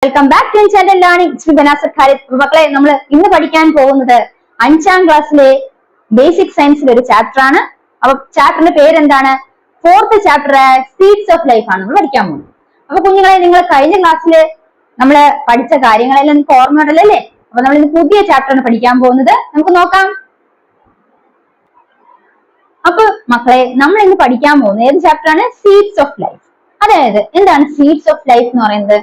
Welcome back to channel learning. It's me Banasa Khalid. മക്കളെ, നമ്മൾ ഇന്ന് പഠിക്കാൻ പോകുന്നത് 5ാം ക്ലാസ്സിലെ ബേസിക് സയൻസിലെ ഒരു ചാപ്റ്റർ ആണ്. അപ്പൊ ചാപ്റ്ററിന്റെ പേരെന്താണ്? 4th chapter seeds of life ആണ് നമ്മൾ പഠിക്കാൻ പോകുന്നത്. അപ്പൊ കുഞ്ഞുങ്ങളെ, നിങ്ങൾ കഴിഞ്ഞ ക്ലാസ്സിൽ നമ്മൾ പഠിച്ച കാര്യങ്ങളെല്ലാം നിങ്ങൾക്ക് ഓർമ്മ ഉണ്ടല്ലേ? അപ്പൊ നമ്മൾ ഇന്ന് പുതിയ ചാപ്റ്ററാണ് പഠിക്കാൻ പോകുന്നത്. നമുക്ക് നോക്കാം. അപ്പൊ മക്കളെ, നമ്മൾ ഇന്ന് പഠിക്കാൻ പോകുന്നത് ഏത് ചാപ്റ്റർ ആണ്? Seeds of life. അതായത് എന്താണ് സീഡ്സ് ഓഫ് ലൈഫ് എന്ന് പറയുന്നത്?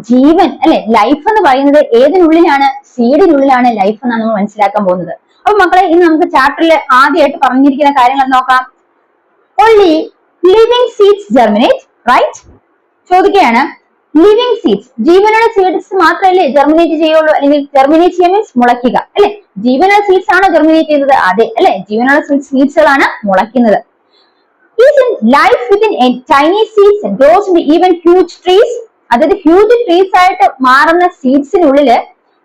ജീവൻ അല്ലെ, ലൈഫ് എന്ന് പറയുന്നത് ഏതിനുള്ളിലാണ്? സീഡിനുള്ളിലാണ് ലൈഫ് എന്നാണ് നമ്മൾ മനസ്സിലാക്കാൻ പോകുന്നത്. അപ്പൊ മക്കളെ, ഇന്ന് നമുക്ക് ചാപ്റ്ററിൽ ആദ്യമായിട്ട് പറഞ്ഞിരിക്കുന്ന കാര്യങ്ങൾ നോക്കാം. Only living seeds germinate, right? ചോദിക്കുകയാണ്, ലിവിങ് സീഡ്സ്, ജീവനുള്ള സീഡ്സ് മാത്രമല്ലേ ജെർമിനേറ്റ് ചെയ്യുള്ളൂ? അല്ലെങ്കിൽ ജെർമിനേറ്റ് ചെയ്യാൻ മീൻസ് മുളയ്ക്കുക അല്ലെ? ജീവനുള്ള സീഡ്സ് ആണോ ജെർമിനേറ്റ് ചെയ്യുന്നത്? അതെ അല്ലെ, ജീവനുള്ള സീഡ്സുകളാണ് മുളയ്ക്കുന്നത്. Life within tiny seeds grows in even huge trees. അതായത് ഹ്യൂജ് ട്രീസ് ആയിട്ട് മാറുന്ന സീഡ്സിനുള്ളില്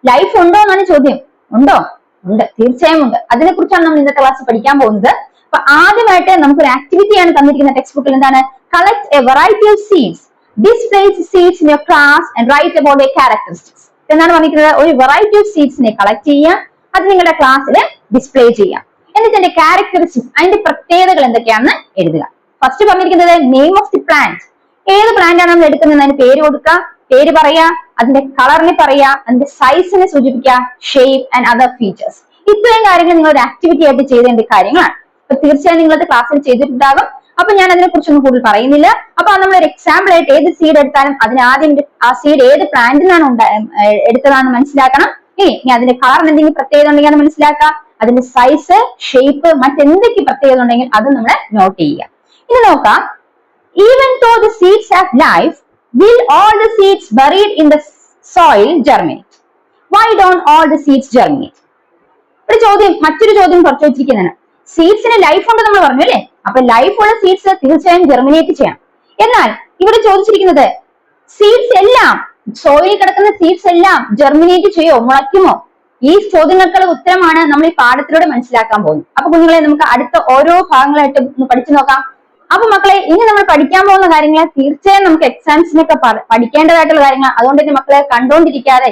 ലൈഫ് ഉണ്ടോ എന്നാണ് ചോദ്യം. ഉണ്ടോ? ഉണ്ട്, തീർച്ചയായും ഉണ്ട്. അതിനെ കുറിച്ചാണ് നമ്മൾ ഇന്നത്തെ ക്ലാസ് പഠിക്കാൻ പോകുന്നത്. അപ്പൊ ആദ്യമായിട്ട് നമുക്കൊരു ആക്ടിവിറ്റിയാണ് തന്നിരിക്കുന്ന ടെക്സ്റ്റ് ബുക്കിൽ. എന്താണ്? Collect a variety of seeds, displace seeds in your class and write about their characteristics എന്നാണ് പറഞ്ഞിരിക്കുന്നത്. ഒരു വെറൈറ്റി ഓഫ് സീഡ്സിനെ കളക്ട് ചെയ്യുക, അത് നിങ്ങളുടെ ക്ലാസ്സിൽ ഡിസ്പ്ലേ ചെയ്യാം. എന്നിട്ട് അതിന്റെ ക്യാരക്ടറിസ്റ്റിക്സ്, അതിന്റെ പ്രത്യേകതകൾ എന്തൊക്കെയാണെന്ന് എഴുതുക. ഫസ്റ്റ് പറഞ്ഞിരിക്കുന്നത് നെയിം ഓഫ് ദി പ്ലാന്റ്. ഏത് പ്ലാന്റ് ആണ് നമ്മൾ എടുക്കുന്നത് അതിന് പേര് കൊടുക്കുക, പേര് പറയാ, അതിന്റെ കളറിനെ പറയാ, അതിന്റെ സൈസിനെ സൂചിപ്പിക്കുക, ഷേപ്പ് ആൻഡ് അതർ ഫീച്ചേഴ്സ്. ഇത്രയും കാര്യങ്ങൾ നിങ്ങൾ ഒരു ആക്ടിവിറ്റി ആയിട്ട് ചെയ്തേണ്ട കാര്യങ്ങളാണ്. അപ്പൊ തീർച്ചയായും നിങ്ങളത് ക്ലാസ്സിൽ ചെയ്തിട്ടുണ്ടാകും. അപ്പൊ ഞാൻ അതിനെ കുറിച്ചൊന്നും കൂടുതൽ പറയുന്നില്ല. അപ്പൊ നമ്മൾ ഒരു എക്സാമ്പിൾ ആയിട്ട് ഏത് സീഡ് എടുത്താലും അതിന് ആദ്യം ആ സീഡ് ഏത് പ്ലാന്റിൽ നിന്നാണ് എടുത്തതാണെന്ന് മനസ്സിലാക്കണം. ഇനി അതിന്റെ കളറിന് എന്തെങ്കിലും പ്രത്യേകത ഉണ്ടെങ്കിൽ അത് മനസ്സിലാക്കുക. അതിന്റെ സൈസ്, ഷേപ്പ്, മറ്റെന്തൊക്കെ പ്രത്യേകത ഉണ്ടെങ്കിൽ അത് നമ്മൾ നോട്ട് ചെയ്യുക. ഇനി നോക്കാം. Even though the seeds have life, will all the seeds buried in the soil germinate? Why don't all the seeds germinate? ഒരു ചോദ്യം, മറ്റൊരു ചോദ്യം കുറച്ച് വെച്ചിരിക്കുന്നതാണ്. സീഡ്സിന് ലൈഫ് ഉണ്ട് നമ്മൾ പറഞ്ഞു അല്ലേ? അപ്പൊ ലൈഫ് ഉള്ള സീഡ്സ് തീർച്ചയായും ജെർമിനേറ്റ് ചെയ്യാം. എന്നാൽ ഇവിടെ ചോദിച്ചിരിക്കുന്നത് സീഡ്സ് എല്ലാം, സോയിൽ കിടക്കുന്ന സീഡ്സ് എല്ലാം ജെർമിനേറ്റ് ചെയ്യോ, മുളയ്ക്കുമോ? ഈ ചോദ്യങ്ങൾക്കുള്ള ഉത്തരമാണ് നമ്മൾ ഈ പാഠത്തിലൂടെ മനസ്സിലാക്കാൻ പോകുന്നത്. അപ്പൊ കുഞ്ഞുങ്ങളെ, നമുക്ക് അടുത്ത ഓരോ ഭാഗങ്ങളായിട്ട് ഒന്ന് പഠിച്ചു നോക്കാം. അപ്പൊ മക്കളെ, ഇനി നമ്മൾ പഠിക്കാൻ പോകുന്ന കാര്യങ്ങൾ തീർച്ചയായും നമുക്ക് എക്സാംസിനൊക്കെ പഠിക്കേണ്ടതായിട്ടുള്ള കാര്യങ്ങൾ. അതുകൊണ്ട് തന്നെ മക്കളെ കണ്ടോണ്ടിരിക്കാതെ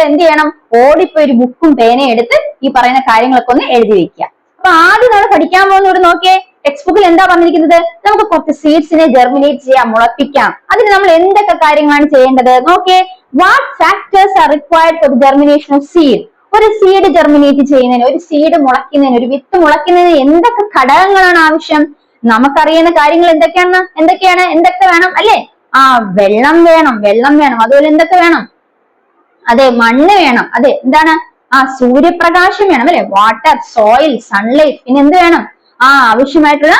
എന്ത് ചെയ്യണം? ഓടിപ്പോയി ഒരു ബുക്കും പേനയും എടുത്ത് ഈ പറയുന്ന കാര്യങ്ങളൊക്കെ ഒന്ന് എഴുതി വെക്കുക. അപ്പൊ ആദ്യം നമ്മൾ പഠിക്കാൻ പോകുന്നതോട് നോക്കിയേ, ടെക്സ്റ്റ് ബുക്കിൽ എന്താ പറഞ്ഞിരിക്കുന്നത്? നമുക്ക് കുറച്ച് സീഡ്സിനെ ജെർമിനേറ്റ് ചെയ്യാം, മുളപ്പിക്കാം. അതിന് നമ്മൾ എന്തൊക്കെ കാര്യങ്ങളാണ് ചെയ്യേണ്ടത് നോക്കിയേ. What factors are required for the germination of seed? ഒരു സീഡ് ജെർമിനേറ്റ് ചെയ്യുന്നതിന്, ഒരു സീഡ് മുളയ്ക്കുന്നതിന്, ഒരു വിത്ത് മുളയ്ക്കുന്നതിന് എന്തൊക്കെ ഘടകങ്ങളാണ് ആവശ്യം? നമുക്കറിയുന്ന കാര്യങ്ങൾ എന്തൊക്കെ വേണം അല്ലെ? വെള്ളം വേണം. അതുപോലെ എന്തൊക്കെ വേണം? അതെ, മണ്ണ് വേണം. അതെ, എന്താണ്? സൂര്യപ്രകാശം വേണം അല്ലെ? Water, soil, sunlight. പിന്നെ എന്ത് വേണം? ആവശ്യമായിട്ടുള്ള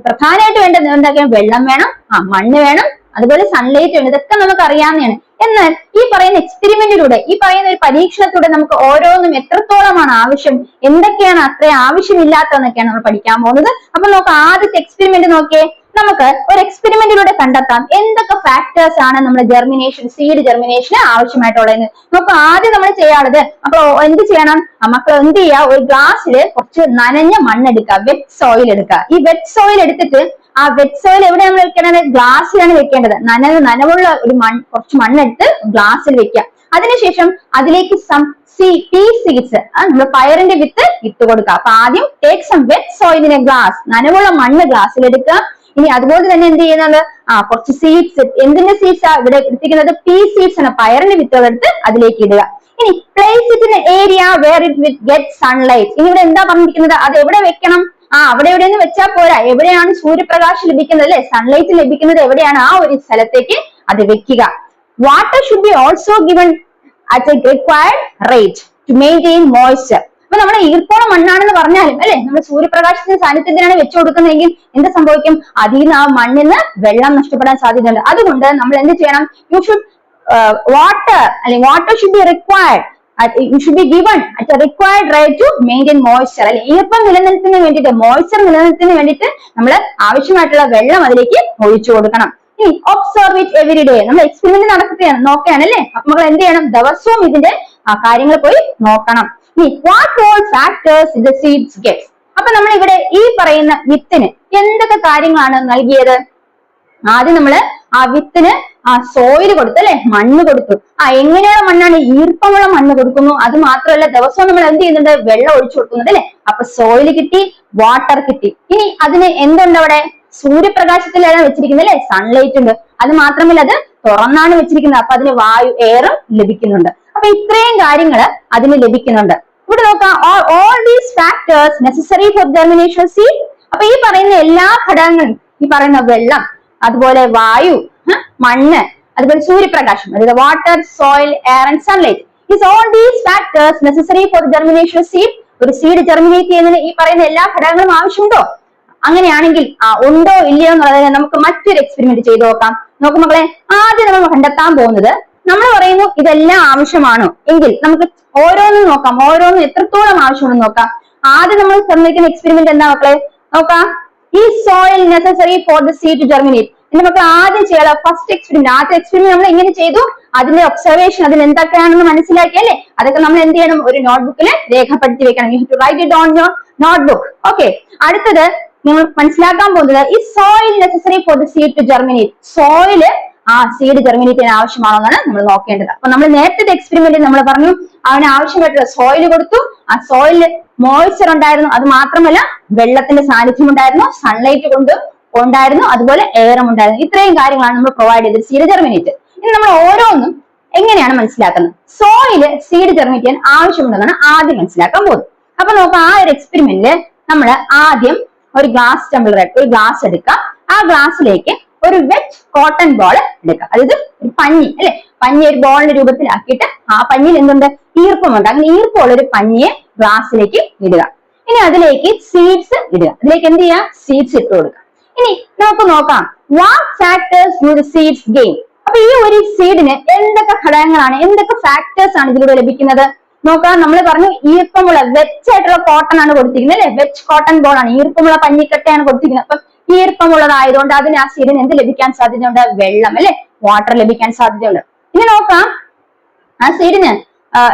പ്രധാനമായിട്ട് വേണ്ടത് എന്തൊക്കെയാണ്? വെള്ളം വേണം, മണ്ണ് വേണം, അതുപോലെ സൺലൈറ്റ് വേണം. ഇതൊക്കെ നമുക്ക് അറിയാവുന്നതാണ്. എന്നാൽ ഈ പറയുന്ന എക്സ്പെരിമെന്റിലൂടെ, ഈ പറയുന്ന ഒരു പരീക്ഷണത്തിലൂടെ നമുക്ക് ഓരോന്നും എത്രത്തോളമാണ് ആവശ്യം, എന്തൊക്കെയാണ് അത്ര ആവശ്യമില്ലാത്തതെന്നൊക്കെയാണ് നമ്മൾ പഠിക്കാൻ പോകുന്നത്. അപ്പൊ നമുക്ക് ആദ്യത്തെ എക്സ്പെരിമെന്റ് നോക്കിയേ. നമുക്ക് ഒരു എക്സ്പെരിമെന്റിലൂടെ കണ്ടെത്താം എന്തൊക്കെ ഫാക്ടേഴ്സ് ആണ് നമ്മുടെ ജെർമിനേഷൻ, സീഡ് ജെർമിനേഷന് ആവശ്യമായിട്ടുള്ളത്. നമുക്ക് ആദ്യം നമ്മൾ ചെയ്യാനുള്ളത്, അപ്പൊ എന്ത് ചെയ്യണം? മക്കൾ എന്ത് ചെയ്യുക? ഒരു ഗ്ലാസ്സിൽ കുറച്ച് നനഞ്ഞ മണ്ണെടുക്കുക, വെറ്റ് സോയിൽ എടുക്കുക. ഈ വെറ്റ് സോയിൽ എടുത്തിട്ട് ആ വെറ്റ് സോയിൽ എവിടെ നമ്മൾ വെക്കേണ്ടത്? ഗ്ലാസ്സിലാണ് വെക്കേണ്ടത്. നനവുള്ള ഒരു കുറച്ച് മണ്ണെടുത്ത് ഗ്ലാസ്സിൽ വെക്കുക. അതിനുശേഷം അതിലേക്ക് പീ സീഡ്സ്, നമ്മൾ പയറിന്റെ വിത്ത് ഇട്ട് കൊടുക്കുക. അപ്പൊ ആദ്യം take some wet soil in a glass, നനവുള്ള മണ്ണ് ഗ്ലാസ്സിൽ എടുക്കുക. ഇനി അതുപോലെ തന്നെ എന്ത് ചെയ്യുന്നത്? കുറച്ച് സീഡ്സ്, എന്തിന്റെ സീഡ്സ് ഇവിടെ എടുത്തിരിക്കുന്നത്? പീ സീഡ്സ് ആണ്, പയറിന്റെ വിത്തുകൾ എടുത്ത് അതിലേക്ക് ഇടുക. ഇനി place it in area where it get sunlight. ഇനി ഇവിടെ എന്താ പറഞ്ഞിരിക്കുന്നത്? അത് എവിടെ വെക്കണം? അവിടെ എവിടെയെന്ന് വെച്ചാൽ പോരാ. എവിടെയാണ് സൂര്യപ്രകാശം ലഭിക്കുന്നത് അല്ലെ, സൺലൈറ്റ് ലഭിക്കുന്നത് എവിടെയാണ്? ആ ഒരു സ്ഥലത്തേക്ക് അത് വെക്കുക. Water should be also given at A required rate to maintain moisture. അപ്പൊ നമ്മുടെ ഈർപ്പോളം മണ്ണാണെന്ന് പറഞ്ഞാലും അല്ലെ, നമ്മൾ സൂര്യപ്രകാശത്തിന്റെ സാന്നിധ്യത്തിലാണ് വെച്ചു കൊടുക്കുന്നതെങ്കിൽ എന്ത് സംഭവിക്കും? അതിൽ നിന്ന് ആ മണ്ണിന് വെള്ളം നഷ്ടപ്പെടാൻ സാധ്യതയുണ്ട്. അതുകൊണ്ട് നമ്മൾ എന്ത് ചെയ്യണം? You should water should be required, it should be given at a required rate to maintain moisture. അല്ലെ, ഈർപ്പം നിലനിർത്തുന്നതിന് വേണ്ടിയിട്ട്, മോയ്സ്ചർ നിലനിർത്തുന്നതിന് വേണ്ടിയിട്ട് നമ്മൾ ആവശ്യമായിട്ടുള്ള വെള്ളം അതിലേക്ക് ഒഴിച്ചു കൊടുക്കണം. ഇനി ഒബ്സർവ് ഇറ്റ് എവറി ഡേ. നമ്മൾ എക്സ്പെരിമെന്റ് നടക്കുകയാണ്, നോക്കുകയാണ് അല്ലെ. അപ്പൊ നമ്മൾ എന്ത് ചെയ്യണം? ദിവസവും ഇതിന്റെ കാര്യങ്ങൾ പോയി നോക്കണം. ഇനി what all factors the seeds gets. അപ്പൊ നമ്മൾ ഇവിടെ ഈ പറയുന്ന വിത്തിന് എന്തൊക്കെ കാര്യങ്ങളാണ് നൽകിയത്? ആദ്യം നമ്മൾ ആ വിത്തിന് സോയിൽ കൊടുത്തു അല്ലെ, മണ്ണ് കൊടുത്തു. എങ്ങനെയുള്ള മണ്ണാണ്? ഈർപ്പമുള്ള മണ്ണ് കൊടുക്കുന്നു. അത് മാത്രമല്ല ദിവസവും നമ്മൾ എന്ത് ചെയ്യുന്നുണ്ട്? വെള്ളം ഒഴിച്ചു കൊടുക്കുന്നുണ്ട് അല്ലെ. അപ്പൊ സോയിൽ കിട്ടി, വാട്ടർ കിട്ടി. ഇനി അതിന് എന്തുണ്ട് അവിടെ? സൂര്യപ്രകാശത്തിലാണ് വെച്ചിരിക്കുന്നത് അല്ലെ, സൺലൈറ്റ് ഉണ്ട്. അത് മാത്രമല്ല അത് തുറന്നാണ് വെച്ചിരിക്കുന്നത്. അപ്പൊ അതിന് വായു, എയറും ലഭിക്കുന്നുണ്ട്. അപ്പൊ ഇത്രയും കാര്യങ്ങൾ അതിന് ലഭിക്കുന്നുണ്ട്. ഇവിടെ നോക്കാം, all these factors necessary for germination of seed. അപ്പൊ ഈ പറയുന്ന എല്ലാ ഘടകങ്ങളും, ഈ പറയുന്ന വെള്ളം, അതുപോലെ വായു, മണ്ണ്, അതുപോലെ സൂര്യപ്രകാശം, അതായത് water, soil, air and sunlight, is all these factors necessary for germination of seed. ഒരു സീഡ് ജെർമിനേറ്റ് ചെയ്യുന്നതിന് ഈ പറയുന്ന എല്ലാ ഘടകങ്ങളും ആവശ്യമുണ്ടോ? അങ്ങനെയാണെങ്കിൽ ഉണ്ടോ ഇല്ലയോ എന്നുള്ളത് നമുക്ക് മറ്റൊരു എക്സ്പെരിമെന്റ് ചെയ്ത് നോക്കാം. നോക്കൂ മക്കളെ, ആദ്യം നമ്മൾ കണ്ടെത്താൻ പോകുന്നത്, നമ്മൾ പറയുന്നു ഇതെല്ലാം ആവശ്യമാണോ എങ്കിൽ നമുക്ക് ഓരോന്നും നോക്കാം. ഓരോന്നും എത്രത്തോളം ആവശ്യമുണ്ടെന്ന് നോക്കാം. ആദ്യം നമ്മൾ തന്നിരിക്കുന്ന എക്സ്പെരിമെന്റ് എന്താ മക്കളെ? നോക്കാം. ഈ soil necessary for the seed to germinate. എന്റെ മക്കൾ ആദ്യം ചെയ്യാം ഫസ്റ്റ് എക്സ്പെരിമെന്റ്. ആദ്യത്തെ എക്സ്പെരിമെന്റ് നമ്മൾ എങ്ങനെ ചെയ്തു? അതിന്റെ ഒബ്സർവേഷൻ, അതിൽ എന്തൊക്കെയാണെന്ന് മനസ്സിലാക്കിയല്ലേ? അതൊക്കെ നമ്മൾ എന്ത് ചെയ്യണം? ഒരു നോട്ട്ബുക്കിൽ രേഖപ്പെടുത്തി വെക്കണം. You have to write it on your notebook. Okay, അടുത്തത് നിങ്ങൾ മനസ്സിലാക്കാൻ പോകുന്നത്, ഈ soil necessary for the seed to germinate. Soil seed germinate ചെയ്യാൻ ആവശ്യമാണോ എന്നാണ് നമ്മൾ നോക്കേണ്ടത്. അപ്പൊ നമ്മൾ നേരത്തെ എക്സ്പെരിമെന്റിൽ നമ്മൾ പറഞ്ഞു അവന് ആവശ്യമായിട്ടുള്ള സോയിൽ കൊടുത്തു. ആ സോയില് മോയ്സ്ചർ ഉണ്ടായിരുന്നു. അത് മാത്രമല്ല വെള്ളത്തിന്റെ സാന്നിധ്യം ഉണ്ടായിരുന്നു, സൺലൈറ്റ് ഉണ്ടായിരുന്നു, അതുപോലെ എയറും ഉണ്ടായിരുന്നു. ഇത്രയും കാര്യങ്ങളാണ് നമ്മൾ പ്രൊവൈഡ് ചെയ്തത് സീഡ് ജെർമിനേറ്റ്. ഇനി നമ്മൾ ഓരോന്നും എങ്ങനെയാണ് മനസ്സിലാക്കുന്നത്? സോയില് സീഡ് ജെർമിനേറ്റ് ചെയ്യാൻ ആവശ്യമുണ്ടെന്നാണ് ആദ്യം മനസ്സിലാക്കാൻ പോകുന്നത്. അപ്പൊ നോക്കാം, ആ ഒരു എക്സ്പെരിമെന്റില് നമ്മൾ ആദ്യം ഒരു ഗ്ലാസ് ടംബ്ലർ ഒരു ഗ്ലാസ് എടുക്കാം. ആ ഗ്ലാസ്സിലേക്ക് ഒരു വെറ്റ് കോട്ടൺ ബോൾ എടുക്കാം. അതായത് ഒരു പഞ്ഞി അല്ലെ, പഞ്ഞി ഒരു ബോളിന്റെ രൂപത്തിലാക്കിയിട്ട് ആ പഞ്ഞിയിൽ എന്തുണ്ട്? ഈർപ്പമുണ്ട്. അങ്ങനെ ഈർപ്പമുള്ള ഒരു പഞ്ഞിയെ ഗ്ലാസ്സിലേക്ക് ഇടുക. ഇനി അതിലേക്ക് സീഡ്സ് ഇടുക. അതിലേക്ക് എന്ത് ചെയ്യാം? സീഡ്സ് ഇട്ട് കൊടുക്കുക. ഇനി നമുക്ക് നോക്കാം, what factors do the seeds gain. അപ്പൊ ഈ ഒരു സീഡിന് എന്തൊക്കെ ഘടകങ്ങളാണ്, എന്തൊക്കെ ഫാക്ടേഴ്സ് ആണ് ഇതിലൂടെ ലഭിക്കുന്നത്? നോക്കാം, നമ്മൾ പറഞ്ഞു ഈർപ്പമുള്ള വെച്ചായിട്ടുള്ള കോട്ടൺ ആണ് കൊടുത്തിരിക്കുന്നത് അല്ലെ, വെച്ച് കോട്ടൺ ബോൾ ആണ്, ഈർപ്പമുള്ള പഞ്ഞിക്കട്ടയാണ് കൊടുത്തിരിക്കുന്നത്. അപ്പൊ ഈർപ്പമുള്ളതായതുകൊണ്ട് അതിന് ആ സീഡിന് എന്ത് ലഭിക്കാൻ സാധ്യതയുണ്ട്? വെള്ളം അല്ലെ, വാട്ടർ ലഭിക്കാൻ സാധ്യതയുണ്ട്. ഇനി നോക്കാം, ആ സീഡിന്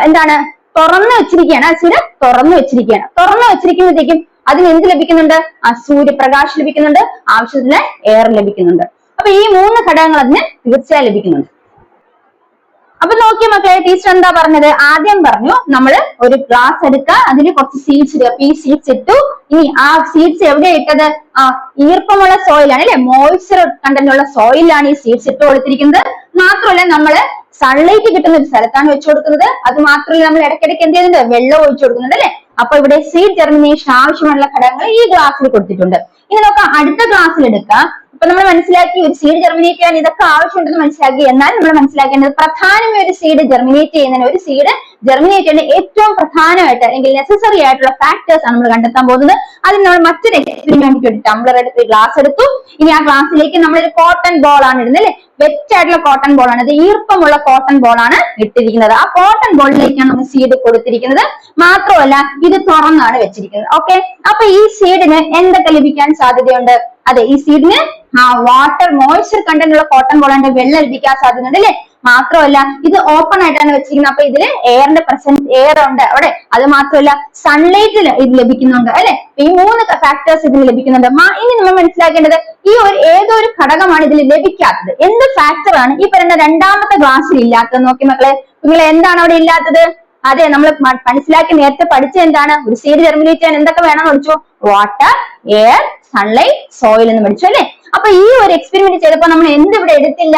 എന്താണ്? തുറന്നു വെച്ചിരിക്കുകയാണ്. ആ സീഡ് തുറന്നു വെച്ചിരിക്കുകയാണ്. തുറന്നു വെച്ചിരിക്കുമ്പോഴത്തേക്കും അതിന് എന്ത് ലഭിക്കുന്നുണ്ട്? ആ സൂര്യപ്രകാശം ലഭിക്കുന്നുണ്ട്, ആവശ്യത്തിന് എയർ ലഭിക്കുന്നുണ്ട്. അപ്പൊ ഈ മൂന്ന് ഘടകങ്ങൾ അതിന് തീർച്ചയായും ലഭിക്കുന്നുണ്ട്. അപ്പൊ നോക്കിയ മക്കളെ, ടീച്ചർ എന്താ പറഞ്ഞത്? ആദ്യം പറഞ്ഞു നമ്മൾ ഒരു ഗ്ലാസ് എടുക്കുക, അതിന് കുറച്ച് സീഡ്സ് ഇടുക. അപ്പൊ ഈ സീഡ്സ് ഇട്ടു. ഇനി ആ സീഡ്സ് എവിടെ ഇട്ടത്? ഈർപ്പമുള്ള സോയിലാണ് അല്ലെ, മോയ്സ്ചർ കണ്ടന്റുള്ള സോയിലാണ് ഈ സീഡ്സ് ഇട്ട് കൊടുത്തിരിക്കുന്നത്. മാത്രമല്ല നമ്മള് സൺലൈറ്റ് കിട്ടുന്ന ഒരു സ്ഥലത്താണ് വെച്ചു കൊടുക്കുന്നത്. അത് മാത്രമല്ല നമ്മൾ ഇടയ്ക്കിടയ്ക്ക് എന്ത് ചെയ്യുന്നുണ്ട്? വെള്ളം ഒഴിച്ചു കൊടുക്കുന്നുണ്ട് അല്ലെ. അപ്പൊ ഇവിടെ സീഡ് ജെർമിനേഷൻ ആവശ്യമുള്ള ഘടകങ്ങൾ ഈ ഗ്ലാസ്സിൽ കൊടുത്തിട്ടുണ്ട്. ഇനി നോക്കാം, അടുത്ത ഗ്ലാസ്സിൽ എടുക്കാം. അപ്പൊ നമ്മൾ മനസ്സിലാക്കി ഒരു സീഡ് ജെർമിനേറ്റ് ചെയ്യാൻ ഇതൊക്കെ ആവശ്യമുണ്ടെന്ന് മനസ്സിലാക്കി. എന്നാൽ നമ്മൾ മനസ്സിലാക്കേണ്ടത് പ്രധാനമായ ഒരു സീഡ് ജെർമിനേറ്റ് ചെയ്യുന്നതിന്, ഒരു സീഡ് ജെർമിനേറ്റ് ചെയ്യുന്ന ഏറ്റവും പ്രധാനമായിട്ട് അല്ലെങ്കിൽ നെസസറി ആയിട്ടുള്ള ഫാക്ടേഴ്സ് ആണ് നമ്മൾ കണ്ടെത്താൻ പോകുന്നത്. അതിന് നമ്മൾ മറ്റൊരു എക്സ്പെരിമെന്റ് ഒരു ടംബ്ലർ എടുത്ത് ഗ്ലാസ് എടുത്തു. ഇനി ആ ഗ്ലാസ്സിലേക്ക് നമ്മളൊരു കോട്ടൺ ബോൾ ആണ് ഇടുന്നത് അല്ലെ, വെറ്റായിട്ടുള്ള കോട്ടൺ ബോൾ ആണ്, അത് ഈർപ്പമുള്ള കോട്ടൺ ബോൾ ആണ് ഇട്ടിരിക്കുന്നത്. ആ കോട്ടൺ ബോളിലേക്കാണ് നമ്മൾ സീഡ് കൊടുത്തിരിക്കുന്നത്. മാത്രമല്ല ഇത് തുറന്നാണ് വെച്ചിരിക്കുന്നത്. ഓക്കെ, അപ്പൊ ഈ സീഡിന് എന്തൊക്കെ ലഭിക്കാൻ സാധ്യതയുണ്ട്? അതെ, ഈ സീഡിന് വാട്ടർ, മോയ്സ്ചർ കണ്ടന്റ് ഉള്ള കോട്ടൺ ബോളിന്റെ വെള്ളം ലഭിക്കാൻ സാധ്യതയുണ്ട് അല്ലെ. മാത്രമല്ല ഇത് ഓപ്പൺ ആയിട്ടാണ് വെച്ചിരിക്കുന്നത്. അപ്പൊ ഇതില് എയറിന്റെ പ്രസൻസ്, എയർ ഉണ്ട് അവിടെ. അത് മാത്രമല്ല സൺലൈറ്റിൽ ഇത് ലഭിക്കുന്നുണ്ട് അല്ലെ. ഈ മൂന്ന് ഫാക്ടേഴ്സ് ഇതിന് ലഭിക്കുന്നുണ്ട്. ഇനി നമ്മൾ മനസ്സിലാക്കേണ്ടത് ഈ ഏതോ ഒരു ഘടകമാണ് ഇതിൽ ലഭിക്കാത്തത്. എന്ത് ഫാക്ടർ ആണ് ഈ പറയുന്ന രണ്ടാമത്തെ ഗ്ലാസ്സിൽ ഇല്ലാത്തത്? നോക്കി മക്കളെ, നിങ്ങൾ എന്താണ് അവിടെ ഇല്ലാത്തത്? അതെ, നമ്മൾ മനസ്സിലാക്കി നേരത്തെ പഠിച്ച എന്താണ്? ഒരു സീഡ് ജെർമിനേറ്റ് ചെയ്യാൻ എന്തൊക്കെ വേണമെന്ന് പഠിച്ചു? വാട്ടർ, എയർ, സൺലൈറ്റ്, സോയിൽ എന്ന് പഠിച്ചു അല്ലെ. അപ്പൊ ഈ ഒരു എക്സ്പെരിമെന്റ് ചെയ്തപ്പോ നമ്മൾ എന്തിവിടെ എടുത്തില്ല?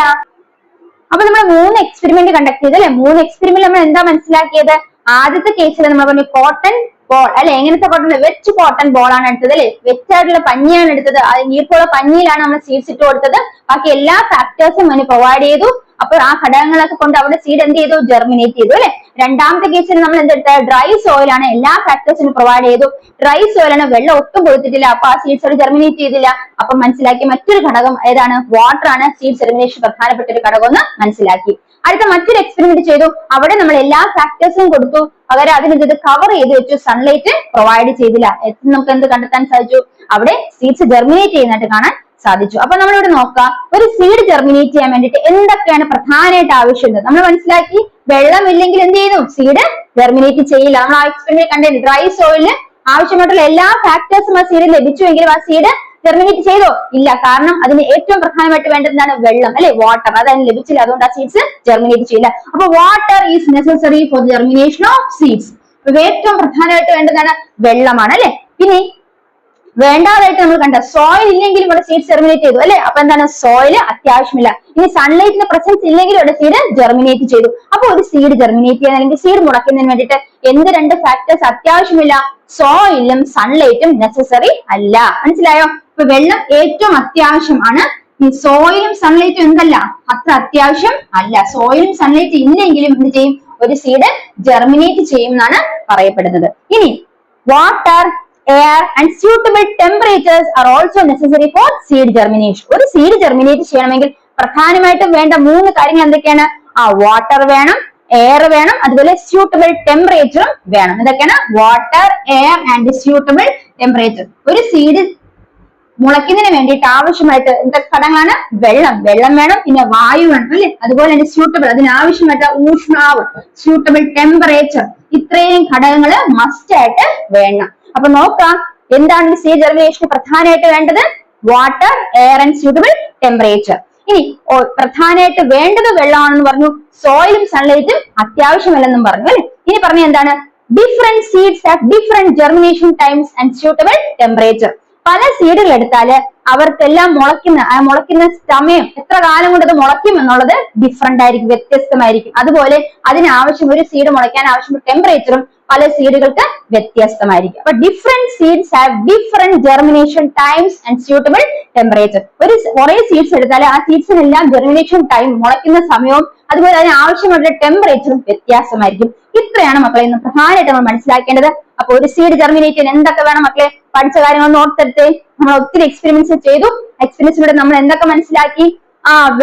അപ്പൊ നമ്മൾ 3 എക്സ്പെരിമെന്റ് കണ്ടക്ട് ചെയ്ത് അല്ലെ. 3 എക്സ്പെരിമെന്റ് നമ്മൾ എന്താ മനസ്സിലാക്കിയത്? ആദ്യത്തെ കേസിൽ നമ്മൾ പറഞ്ഞു കോട്ടൺ ബോൾ അല്ലെ. എങ്ങനത്തെ കോട്ടൺ? വെച്ച് കോട്ടൺ ബോൾ ആണ് എടുത്തത് അല്ലെ, വെച്ചായിട്ടുള്ള പഞ്ഞിയാണ് എടുത്തത്. ഈർപ്പമുള്ള പഞ്ഞിയിലാണ് നമ്മൾ സീഡ്സ് ഇട്ട് കൊടുത്തത്. ബാക്കി എല്ലാ ഫാക്ടേഴ്സും അതിന് പ്രൊവൈഡ് ചെയ്തു. അപ്പൊ ആ ഘടകങ്ങളൊക്കെ കൊണ്ട് അവിടെ സീഡ് എന്ത് ചെയ്തു? ജെർമിനേറ്റ് ചെയ്തു അല്ലെ. രണ്ടാമത്തെ കേസിൽ നമ്മൾ എന്തെടുത്ത? ഡ്രൈ സോയിൽ ആണ്, എല്ലാ ഫാക്ടേഴ്സിനും പ്രൊവൈഡ് ചെയ്തു. ഡ്രൈ സോയിൽ ആണ്, വെള്ളം ഒട്ടും കൊടുത്തിട്ടില്ല. അപ്പൊ ആ സീഡ്സ് അവിടെ ജെർമിനേറ്റ് ചെയ്തില്ല. അപ്പൊ മനസ്സിലാക്കി മറ്റൊരു ഘടകം ഏതാണ്? വാട്ടർ ആണ് സീഡ് ജെർമിനേഷൻ പ്രധാനപ്പെട്ട ഒരു ഘടകം എന്ന് മനസ്സിലാക്കി. അടുത്ത മറ്റൊരു എക്സ്പെരിമെന്റ് ചെയ്തു. അവിടെ നമ്മൾ എല്ലാ ഫാക്ടേഴ്സും കൊടുത്തു, പകരം അതിന് കവർ ചെയ്ത് വെച്ചു, സൺലൈറ്റ് പ്രൊവൈഡ് ചെയ്തില്ല. നമുക്ക് എന്ത് കണ്ടെത്താൻ സാധിച്ചു? അവിടെ സീഡ്സ് ജെർമിനേറ്റ് ചെയ്യുന്നതായിട്ട് കാണാൻ സാധിച്ചു. അപ്പൊ നമ്മളിവിടെ നോക്കാം, ഒരു സീഡ് ജെർമിനേറ്റ് ചെയ്യാൻ വേണ്ടിയിട്ട് എന്തൊക്കെയാണ് പ്രധാനമായിട്ട് ആവശ്യമുള്ളത് നമ്മൾ മനസ്സിലാക്കി. വെള്ളം ഇല്ലെങ്കിൽ എന്ത് ചെയ്യുന്നു? സീഡ് ജെർമിനേറ്റ് ചെയ്യില്ല. നമ്മൾ ആ എക്സ്പെരിമെന്റ് കണ്ടു. ഡ്രൈ സോയിലിന് ആവശ്യമായിട്ടുള്ള എല്ലാ ഫാക്ടേഴ്സും ആ സീഡ് ലഭിച്ചുവെങ്കിലും ആ സീഡ് ജെർമിനേറ്റ് ചെയ്തോ? ഇല്ല. കാരണം അതിന് ഏറ്റവും പ്രധാനമായിട്ട് വേണ്ടത് എന്താണ്? വെള്ളം, അല്ലെ? വാട്ടർ. അത് അതിന് ലഭിച്ചില്ല, അതുകൊണ്ട് ആ സീഡ്സ് ജെർമിനേറ്റ് ചെയ്യില്ല. അപ്പൊ water is necessary four germination of seeds. ഏറ്റവും പ്രധാനമായിട്ട് വേണ്ടതാണ് വെള്ളമാണ്, അല്ലെ? ഇനി വേണ്ടാതായിട്ട് നമ്മൾ കണ്ട സോയിൽ ഇല്ലെങ്കിലും ഇവിടെ സീഡ് ജെർമിനേറ്റ് ചെയ്തു, അല്ലെ? അപ്പൊ എന്താണ്? സോയിൽ അത്യാവശ്യമില്ല. ഇനി സൺലൈറ്റിന്റെ പ്രസൻസ് ഇല്ലെങ്കിലും ഇവിടെ സീഡ് ജെർമിനേറ്റ് ചെയ്തു. അപ്പൊ ഒരു സീഡ് ജെർമിനേറ്റ് ചെയ്യാൻ അല്ലെങ്കിൽ സീഡ് മുളയ്ക്കുന്നതിന് വേണ്ടിയിട്ട് എന്ത് രണ്ട് ഫാക്ടേഴ്സ് അത്യാവശ്യമില്ല? സോയിലും സൺലൈറ്റും നെസസറി അല്ല. മനസ്സിലായോ? ഇപ്പൊ വെള്ളം ഏറ്റവും അത്യാവശ്യമാണ്. ഈ സോയിലും സൺലൈറ്റും എന്തല്ല? അത്ര അത്യാവശ്യം അല്ല. സോയിലും സൺലൈറ്റും ഇല്ലെങ്കിലും എന്ത് ചെയ്യും? ഒരു സീഡ് ജെർമിനേറ്റ് ചെയ്യും എന്നാണ് പറയപ്പെടുന്നത്. ഇനി water, air and suitable temperatures are also necessary for seed germination. ഒരു സീഡ് ജെർമിനേറ്റ് ചെയ്യണമെങ്കിൽ പ്രധാനമായിട്ടും വേണ്ട 3 കാര്യങ്ങൾ എന്തൊക്കെയാണ്? വാട്ടർ വേണം, എയർ വേണം, അതുപോലെ സ്യൂട്ടബിൾ ടെമ്പറേച്ചറും വേണം. ഇതൊക്കെയാണ് water, air and suitable temperature. ഒരു സീഡ് മുളയ്ക്കുന്നതിന് വേണ്ടിയിട്ട് ആവശ്യമായിട്ട് എന്തൊക്കെ ഘടകങ്ങളാണ്? വെള്ളം വേണം, പിന്നെ വായു വേണം, അല്ലെ? അതുപോലെ തന്നെ സ്യൂട്ടബിൾ, അതിനാവശ്യമായിട്ട് ഊഷ്മാവ്, സ്യൂട്ടബിൾ ടെമ്പറേച്ചർ, ഇത്രയും ഘടകങ്ങൾ മസ്റ്റ് ആയിട്ട് വേണം. അപ്പൊ നോക്കാം എന്താണ് സീഡ് ജെർമിനേഷന് പ്രധാനമായിട്ട് വേണ്ടത്? Water, air and suitable temperature. ഇനി പ്രധാനമായിട്ട് വേണ്ടത് വെള്ളമാണെന്ന് പറഞ്ഞു, സോയിലും സൺലൈറ്റും അത്യാവശ്യമല്ലെന്നും പറഞ്ഞു, അല്ലെ? ഇനി പറഞ്ഞ എന്താണ്? Different seeds have different germination times and suitable temperature. പല സീഡുകൾ എടുത്താല് അവർക്കെല്ലാം മുളയ്ക്കുന്ന സമയം, എത്ര കാലം കൊണ്ട് അത് മുളയ്ക്കും എന്നുള്ളത് ഡിഫറെന്റ് ആയിരിക്കും, വ്യത്യസ്തമായിരിക്കും. അതുപോലെ അതിനാവശ്യം ഒരു സീഡ് മുളയ്ക്കാൻ ആവശ്യമുള്ള ടെമ്പറേച്ചറും പല സീഡുകൾക്ക് വ്യത്യസ്തമായിരിക്കും. അപ്പൊ different seeds have different germination times and suitable temperature. കുറെ സീഡ്സ് എടുത്താൽ ആ സീഡ്സിനെല്ലാം ജെർമിനേഷൻ ടൈം, മുളയ്ക്കുന്ന സമയവും അതുപോലെ അതിന് ആവശ്യമായിട്ടുള്ള ടെമ്പറേച്ചറും വ്യത്യാസമായിരിക്കും. ഇത്രയാണ് മക്കളെ ഇന്ന് പ്രധാനമായിട്ട് നമ്മൾ മനസ്സിലാക്കേണ്ടത്. അപ്പൊ ഒരു സീഡ് ജെർമിനേറ്റ് ചെയ്യാൻ എന്തൊക്കെ വേണം മക്കളെ? പഠിച്ച കാര്യങ്ങൾ ഓർത്തെടുത്തേ. നമ്മൾ ഒത്തിരി എക്സ്പെരിമെന്റ്സ് ചെയ്തു. എക്സ്പെരിമെന്റ്സിലൂടെ നമ്മൾ എന്തൊക്കെ മനസ്സിലാക്കി?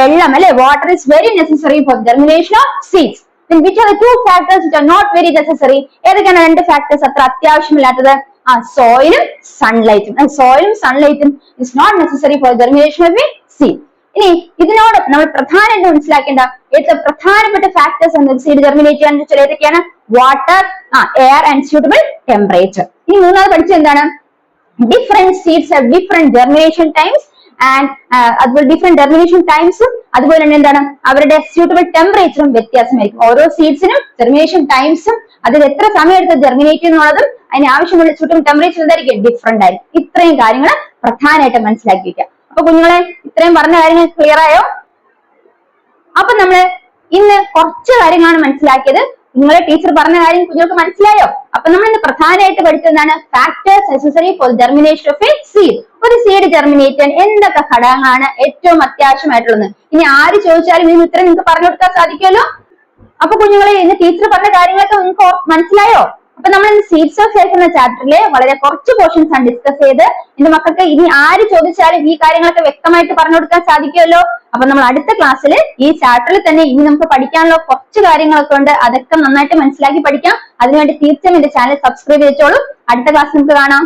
വെള്ളം, അല്ലെ? Water is very necessary four germination of seeds. Then which are the 2 factors which are not very necessary? ഏതൊക്കെയാണ് 2 ഫാക്ടേഴ്സ് അത്ര ആവശ്യമില്ലാത്തത്? സോയിലും സൺലൈറ്റും. സോയിലും സൺലൈറ്റും is not necessary for germination of a seed. ഇനി ഇതിനോട് നമ്മൾ പ്രധാനമായിട്ട് മനസ്സിലാക്കേണ്ട ഏറ്റവും പ്രധാനപ്പെട്ട ഫാക്ടേഴ്സ് എന്ന് സീഡ് ജെർമിനേറ്റ് ചെയ്യാൻ വെച്ചാൽ ഏതൊക്കെയാണ്? Water, air and suitable temperature. ഇനി മൂന്നാമത് പഠിച്ചത് എന്താണ്? Different seeds have different germination times and അതുപോലെ ഡിഫറെന്റ് ജെർമിനേഷൻ ടൈംസും അതുപോലെ തന്നെ എന്താണ്? അവരുടെ സ്യൂട്ടബിൾ ടെമ്പറേച്ചറും വ്യത്യാസമായിരിക്കും. ഓരോ സീഡ്സിനും ജെർമിനേഷൻ ടൈംസും അതിൽ എത്ര സമയം എടുത്ത് ജെർമിനേറ്റ് ചെയ്യുന്നുള്ളതും അതിന് ആവശ്യമുള്ള സ്യൂട്ടബിൾ ടെമ്പറേച്ചർ എന്തായിരിക്കും? ഡിഫറെന്റ് ആയിരിക്കും. ഇത്രയും കാര്യങ്ങൾ പ്രധാനമായിട്ട് മനസ്സിലാക്കി വെക്കുക. അപ്പൊ കുഞ്ഞുങ്ങളെ ഇത്രയും പറഞ്ഞ കാര്യങ്ങൾ ക്ലിയർ ആയോ? അപ്പൊ നമ്മള് ഇന്ന് കുറച്ച് കാര്യങ്ങളാണ് മനസ്സിലാക്കിയത്. നിങ്ങളെ ടീച്ചർ പറഞ്ഞ കാര്യം കുഞ്ഞുങ്ങൾക്ക് മനസ്സിലായോ? അപ്പൊ നമ്മൾ ഇന്ന് പ്രധാനമായിട്ട് പഠിച്ചതാണ് factors necessary four germination of A seed. ഒരു സീഡ് ജെർമിനേറ്റ് ചെയ്യാൻ എന്തൊക്കെ ഘടകങ്ങളാണ് ഏറ്റവും അത്യാവശ്യമായിട്ടുള്ളത്? ഇനി ആര് ചോദിച്ചാലും ഇതിന് ഉത്തരം നിങ്ങൾക്ക് പറഞ്ഞു കൊടുക്കാൻ സാധിക്കുമല്ലോ. അപ്പൊ കുഞ്ഞുങ്ങളെ ഇന്ന് ടീച്ചർ പറഞ്ഞ കാര്യങ്ങളൊക്കെ നിങ്ങൾക്ക് മനസ്സിലായോ? അപ്പൊ നമ്മൾ ഇന്ന് സീഡ്സ് ഓഫ് ലൈഫ് എന്ന ചാപ്റ്ററിലെ വളരെ കുറച്ച് പോർഷൻസ് ആണ് ഡിസ്കസ് ചെയ്ത്. എന്റെ മക്കൾക്ക് ഇനി ആര് ചോദിച്ചാലും ഈ കാര്യങ്ങളൊക്കെ വ്യക്തമായിട്ട് പറഞ്ഞു കൊടുക്കാൻ സാധിക്കുമല്ലോ. അപ്പൊ നമ്മൾ അടുത്ത ക്ലാസ്സിൽ ഈ ചാപ്റ്ററിൽ തന്നെ ഇനി നമുക്ക് പഠിക്കാനുള്ള കുറച്ച് കാര്യങ്ങളൊക്കെ ഉണ്ട്. അതൊക്കെ നന്നായിട്ട് മനസ്സിലാക്കി പഠിക്കാം. അതിനുവേണ്ടി തീർച്ചയായും എന്റെ ചാനൽ സബ്സ്ക്രൈബ് ചെയ്തോളൂ. അടുത്ത ക്ലാസ് നമുക്ക് കാണാം.